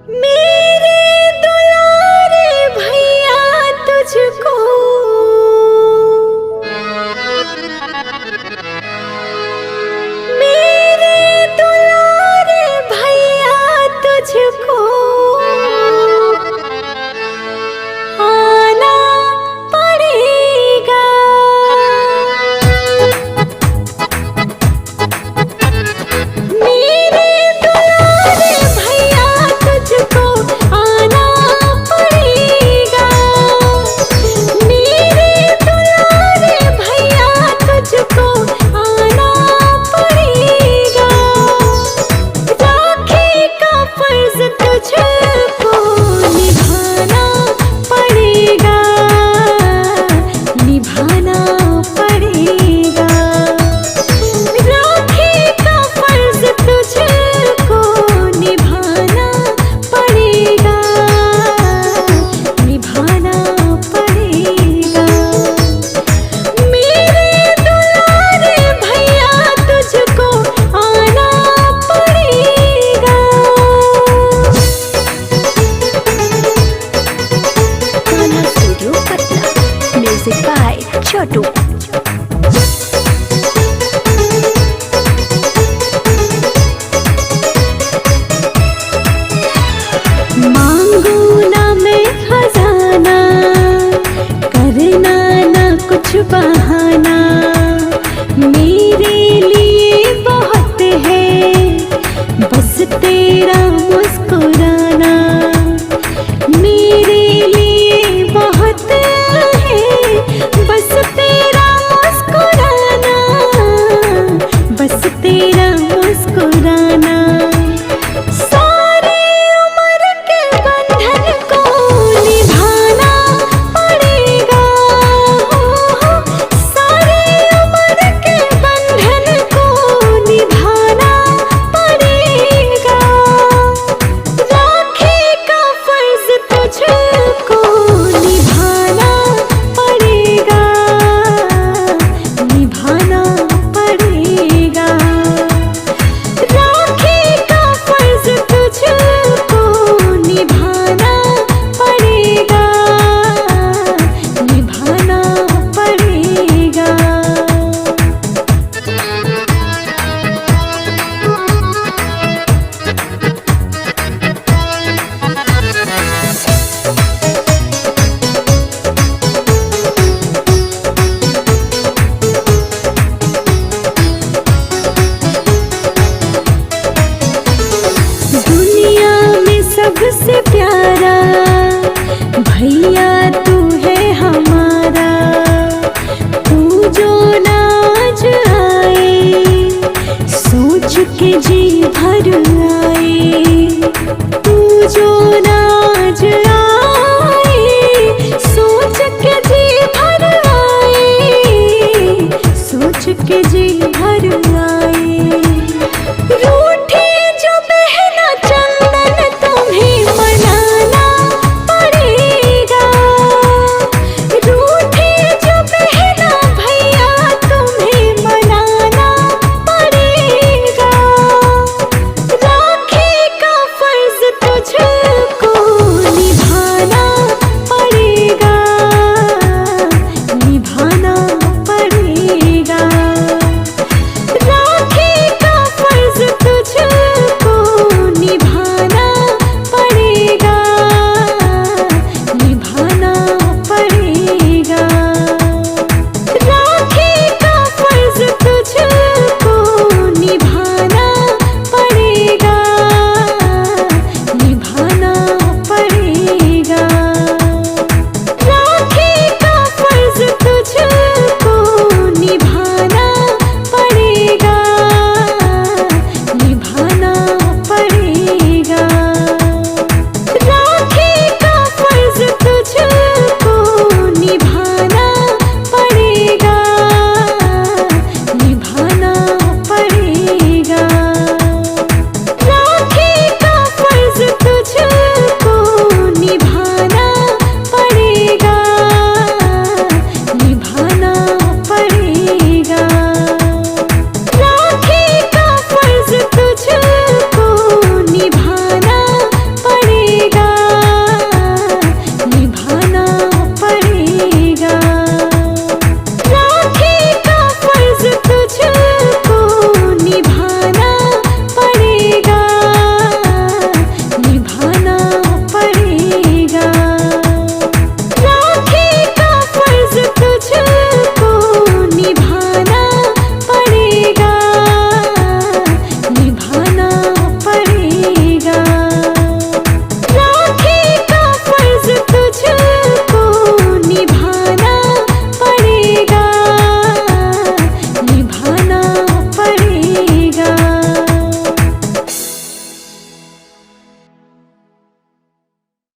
मेरे दुलारे भैया तुझको मेरे दुलारे भैया तुझको आना पड़ेगा। मेरे दुलारे भैया तुझको आना पड़ेगा। मेरे दुलारे भैया तुझको आना पड़ेगा। राखी का फर्ज तुझको निभाना पड़ेगा, निभाना पड़ेगा। राखी का फर्ज तुझको निभाना पड़ेगा, निभाना पड़ेगा। मेरे दुलारे भैया तुझको आना पड़ेगा। गाना स्टूडियो पटना, म्यूजिक बाय छोटू। मांगू ना मैं खजाना, करना ना कुछ बहाना। मेरे लिए बहुत है बस तेरा मुस्कुराना। मेरे लिए बहुत है बस तेरा मुस्कुराना, बस तेरा मुस्कुराना। सारी उम्र के बंधन को निभाना पड़ेगा। सारी उम्र के बंधन को निभाना पड़ेगा। राखी का फर्ज तुझको निभाना पड़ेगा, निभाना पड़ेगा। राखी का फर्ज तुझको निभाना पड़ेगा, निभाना पड़ेगा। दुनिया में सबसे प्यारा भैया